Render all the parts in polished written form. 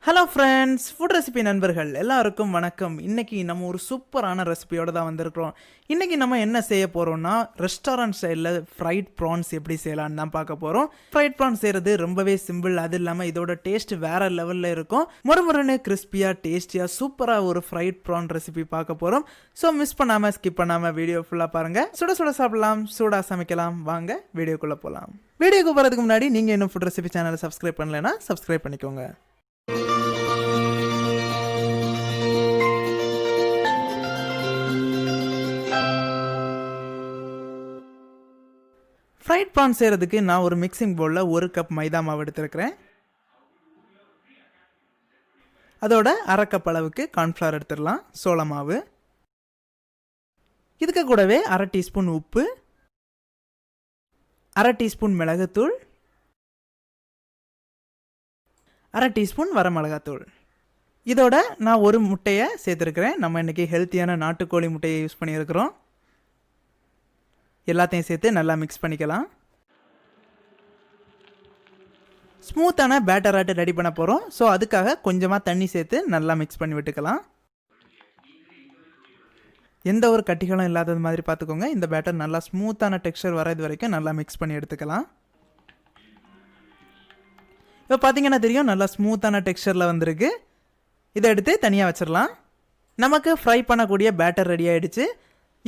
Hello friends, food recipe நண்பர்கள் எல்லாருக்கும் வணக்கம். இன்றைக்கி நம்ம ஒரு சூப்பரான ரெசிபியோடு தான் வந்திருக்கிறோம். இன்றைக்கி நம்ம என்ன செய்ய போகிறோம்னா, ரெஸ்டாரண்ட் ஸ்டைலில் ஃப்ரைட் ப்ரான்ஸ் எப்படி செய்யலான்னு தான் பார்க்க போகிறோம். ஃப்ரைட் ப்ரான்ஸ் செய்கிறது ரொம்பவே சிம்பிள். அது இல்லாமல் இதோட டேஸ்ட் வேறு லெவலில் இருக்கும். முறுமுறுன்னு கிறிஸ்பியாக டேஸ்டியாக சூப்பராக ஒரு ஃப்ரைட் ப்ரான் ரெசிபி பார்க்க போகிறோம். ஸோ மிஸ் பண்ணாமல் ஸ்கிப் பண்ணாமல் வீடியோ ஃபுல்லாக பாருங்கள். சுட சுட சாப்பிடலாம், சூடாக சமைக்கலாம். வாங்க வீடியோக்குள்ளே போகலாம். வீடியோக்கு போகிறதுக்கு முன்னாடி நீங்கள் இன்னும் ஃபுட் ரெசிபி சேனலை சப்ஸ்கிரைப் பண்ணலைன்னா சப்ஸ்கிரைப் பண்ணிக்கோங்க. ஃப்ரைட் ப்ரான் செய்கிறதுக்கு நான் ஒரு மிக்சிங் பவுலில் 1 கப் மைதா மாவு எடுத்துருக்கிறேன். அதோட 1/2 கப் அளவுக்கு கார்ன்ஃப்ளவர் எடுத்துடலாம், சோள மாவு. இதுக்கு கூடவே 1/2 டீஸ்பூன் உப்பு, 1/2 டீஸ்பூன் மிளகுத்தூள், 1/2 டீஸ்பூன் வரமிளகாத்தூள். இதோட நான் ஒரு முட்டையை சேர்த்துருக்கிறேன். நம்ம இன்றைக்கி ஹெல்த்தியான நாட்டுக்கோழி முட்டையை யூஸ் பண்ணியிருக்கிறோம். எல்லாத்தையும் சேர்த்து நல்லா மிக்ஸ் பண்ணிக்கலாம். ஸ்மூத்தான பேட்டர் ஆட்டு ரெடி பண்ண போகிறோம். ஸோ அதுக்காக கொஞ்சமாக தண்ணி சேர்த்து நல்லா மிக்ஸ் பண்ணி விட்டுக்கலாம். எந்த ஒரு கட்டிகளும் இல்லாதது மாதிரி பார்த்துக்கோங்க. இந்த பேட்டர் நல்லா ஸ்மூத்தான டெக்ஸ்சர் வரது வரைக்கும் நல்லா மிக்ஸ் பண்ணி எடுத்துக்கலாம். இப்போ பார்த்தீங்கன்னா தெரியும், நல்லா ஸ்மூத்தான டெக்ஸ்சரில் வந்திருக்கு. இதை எடுத்து தனியாக வச்சிடலாம். நமக்கு ஃப்ரை பண்ணக்கூடிய பேட்டர் ரெடி ஆகிடுச்சு.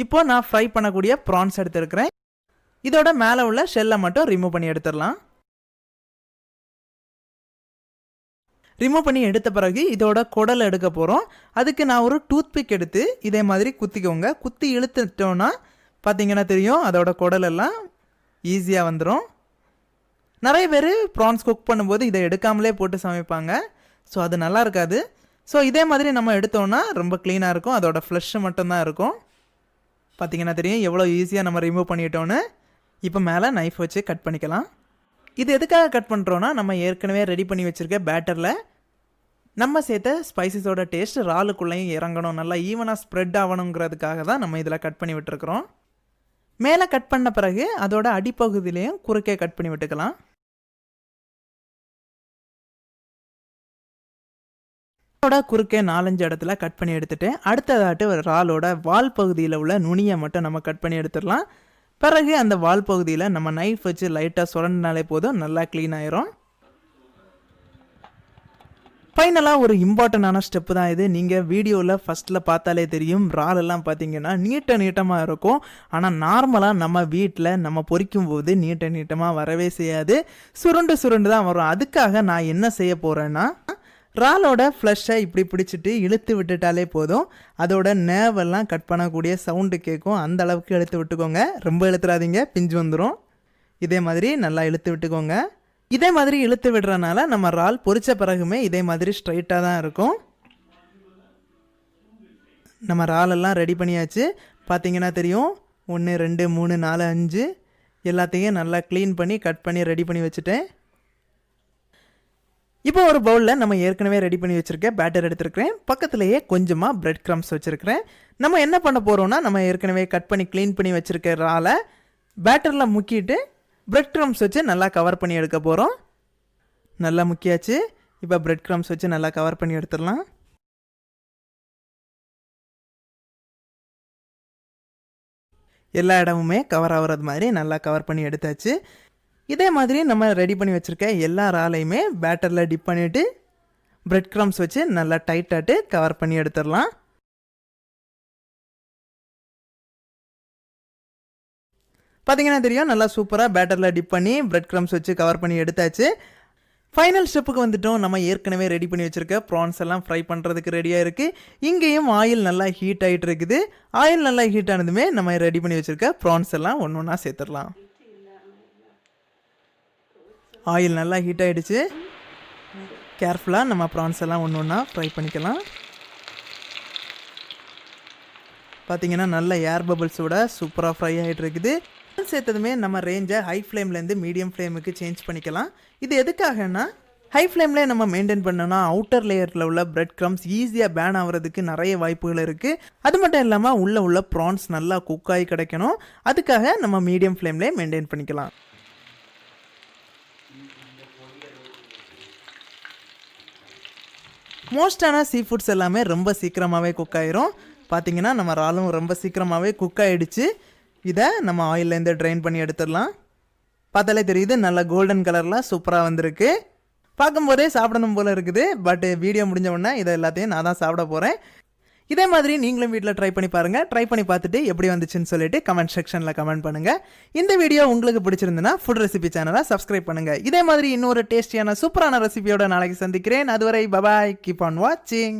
இப்போ நான் ஃப்ரை பண்ணக்கூடிய ப்ரான்ஸ் எடுத்துருக்கிறேன். இதோட மேலே உள்ள ஷெல்லை மட்டும் ரிமூவ் பண்ணி எடுத்துடலாம். ரிமூவ் பண்ணி எடுத்த பிறகு இதோட குடல் எடுக்க போகிறோம். அதுக்கு நான் ஒரு டூத்பிக் எடுத்து இதே மாதிரி குத்திக்கோங்க. குத்தி இழுத்துட்டோன்னா பார்த்தீங்கன்னா தெரியும், அதோட குடலெல்லாம் ஈஸியாக வந்துடும். நிறைய பேர் ப்ரான்ஸ் குக் பண்ணும்போது இதை எடுக்காமலே போட்டு சமைப்பாங்க. ஸோ அது நல்லா இருக்காது. ஸோ இதே மாதிரி நம்ம எடுத்தோன்னா ரொம்ப க்ளீனாக இருக்கும். அதோட ஃப்ளஷ்ஷு மட்டும்தான் இருக்கும். பார்த்தீங்கன்னா தெரியும் எவ்வளோ ஈஸியாக நம்ம ரிமூவ் பண்ணிட்டோன்னு. இப்போ மேலே நைஃப் வச்சு கட் பண்ணிக்கலாம். இது எதுக்காக கட் பண்ணுறோன்னா, நம்ம ஏற்கனவே ரெடி பண்ணி வச்சுருக்க பேட்டரில் நம்ம சேர்த்த ஸ்பைசஸோட டேஸ்ட் இறாலுக்குள்ளேயும் இறங்கணும், நல்லா ஈவனாக ஸ்ப்ரெட் ஆகணுங்கிறதுக்காக தான் நம்ம இதில் கட் பண்ணி விட்டுருக்குறோம். மேலே கட் பண்ண பிறகு அதோட அடிப்பகுதியிலையும் குறுக்கே கட் பண்ணி விட்டுக்கலாம். குறுக்கே 4-5 இடத்துல கட் பண்ணி எடுத்துட்டு அடுத்ததாட்டு இறாலோட வால் பகுதியில் உள்ள நுனியை மட்டும் நம்ம கட் பண்ணி எடுத்துடலாம். பிறகு அந்த வால் பகுதியில் நம்ம நைஃப் வச்சு லைட்டாக சுரண்டினாலே போதும், நல்லா க்ளீன் ஆயிரும். ஃபைனலாக ஒரு இம்பார்ட்டண்டான ஸ்டெப்பு தான் இது. நீங்கள் வீடியோவில் ஃபஸ்ட்டில் பார்த்தாலே தெரியும், இறாலெல்லாம் பார்த்தீங்கன்னா நீட்டமாக இருக்கும். ஆனால் நார்மலாக நம்ம வீட்டில் நம்ம பொரிக்கும் போது நீட்டமாக வரவே செய்யாது, சுருண்டு தான் வரும். அதுக்காக நான் என்ன செய்ய போகிறேன்னா, இறாலோட ஃப்ளஷை இப்படி பிடிச்சிட்டு இழுத்து விட்டுட்டாலே போதும். அதோட நேவெல்லாம் கட் பண்ணக்கூடிய சவுண்டு கேட்கும். அந்த அளவுக்கு இழுத்து விட்டுக்கோங்க. ரொம்ப இழுத்துறாதீங்க, பிஞ்சு வந்துடும். இதே மாதிரி நல்லா இழுத்து விட்டுக்கோங்க. இதே மாதிரி இழுத்து விடுறதுனால நம்ம இறால் பொரிச்ச பிறகுமே இதே மாதிரி ஸ்ட்ரைட்டாக தான் இருக்கும். நம்ம இறாலெல்லாம் ரெடி பண்ணியாச்சு. பார்த்தீங்கன்னா தெரியும், 1 2 3 4 5 எல்லாத்தையும் நல்லா க்ளீன் பண்ணி கட் பண்ணி ரெடி பண்ணி வச்சுட்டேன். இப்போ ஒரு பவுலில் நம்ம ஏற்கனவே ரெடி பண்ணி வச்சுருக்க பேட்டர் எடுத்துருக்கிறேன். பக்கத்துலேயே கொஞ்சமாக பிரெட் க்ரம்ஸ் வச்சுருக்கிறேன். நம்ம என்ன பண்ண போகிறோம்னா, நம்ம ஏற்கனவே கட் பண்ணி க்ளீன் பண்ணி வச்சுருக்க இறாலை பேட்டரில் முக்கிட்டு பிரெட் க்ரம்ஸ் வச்சு நல்லா கவர் பண்ணி எடுக்க போகிறோம். நல்லா முக்கியாச்சு. இப்போ பிரெட் க்ரம்ஸ் வச்சு நல்லா கவர் பண்ணி எடுத்துடலாம். எல்லா இடமுமே கவர் ஆகிறது மாதிரி நல்லா கவர் பண்ணி எடுத்தாச்சு. இதே மாதிரி நம்ம ரெடி பண்ணி வச்சுருக்க எல்லா இறாலையுமே பேட்டரில் டிப் பண்ணிவிட்டு பிரெட் க்ரம்ஸ் வச்சு நல்லா டைட்டாட்டு கவர் பண்ணி எடுத்துடலாம். பார்த்தீங்கன்னா தெரியும், நல்லா சூப்பராக பேட்டரில் டிப் பண்ணி பிரெட் க்ரம்ஸ் வச்சு கவர் பண்ணி எடுத்தாச்சு. ஃபைனல் ஸ்டெப்புக்கு வந்துட்டோம். நம்ம ஏற்கனவே ரெடி பண்ணி வச்சுருக்க ப்ரான்ஸ் எல்லாம் ஃப்ரை பண்ணுறதுக்கு ரெடியாக இருக்குது. இங்கேயும் ஆயில் நல்லா ஹீட் ஆகிட்டு இருக்குது. ஆயில் நல்லா ஹீட் ஆனதுமே நம்ம ரெடி பண்ணி வச்சுருக்க ப்ரான்ஸ் எல்லாம் ஒன்று ஒன்றா சேர்த்துடலாம். ஆயில் நல்லா ஹீட் ஆகிடுச்சு. கேர்ஃபுல்லாக நம்ம ப்ரான்ஸ் எல்லாம் ஒன்று ஒன்றா ஃப்ரை பண்ணிக்கலாம். பார்த்தீங்கன்னா நல்ல ஏர் பபிள்ஸோட சூப்பராக ஃப்ரை ஆகிட்டு இருக்குது. சேர்த்ததுமே நம்ம ரேஞ்சை ஹை ஃப்ளேம்லேருந்து மீடியம் ஃப்ளேமுக்கு சேஞ்ச் பண்ணிக்கலாம். இது எதுக்காகனா, ஹை ஃப்ளேம்லேயே நம்ம மெயின்டைன் பண்ணோன்னா அவுட்டர் லேயரில் உள்ள பிரெட் க்ரம்ஸ் ஈஸியாக பேன் ஆகிறதுக்கு நிறைய வாய்ப்புகள் இருக்குது. அது மட்டும் இல்லாமல் உள்ள ப்ரான்ஸ் நல்லா குக் ஆகி கிடைக்கணும். அதுக்காக நம்ம மீடியம் ஃப்ளேம்லேயே மெயின்டைன் பண்ணிக்கலாம். மோஸ்டான சீ ஃபுட்ஸ் எல்லாமே ரொம்ப சீக்கிரமாகவே குக் ஆயிரும். பார்த்தீங்கன்னா நம்ம இறாலும் ரொம்ப சீக்கிரமாகவே குக் ஆகிடுச்சு. இதை நம்ம ஆயிலேருந்து ட்ரைன் பண்ணி எடுத்துடலாம். பார்த்தாலே தெரியுது நல்ல கோல்டன் கலரில் சூப்பராக வந்திருக்கு. பார்க்கும்போதே சாப்பிடணும் போல் இருக்குது. பட் வீடியோ முடிஞ்ச உடனே இதை எல்லாத்தையும் நான் தான் சாப்பிட போகிறேன். இதே மாதிரி நீங்களும் வீட்டில் ட்ரை பண்ணி பாருங்கள். ட்ரை பண்ணி பார்த்துட்டு எப்படி வந்துச்சுன்னு சொல்லிட்டு கமெண்ட் செக்ஷனில் கமெண்ட் பண்ணுங்கள். இந்த வீடியோ உங்களுக்கு பிடிச்சிருந்துன்னா ஃபுட் ரெசிபி சேனலை சப்ஸ்கிரைப் பண்ணுங்கள். இதே மாதிரி இன்னொரு டேஸ்டியான சூப்பரான ரெசிபியோட நாளைக்கு சந்திக்கிறேன். அதுவரை பபாய், கீப் ஆன் வாட்சிங்.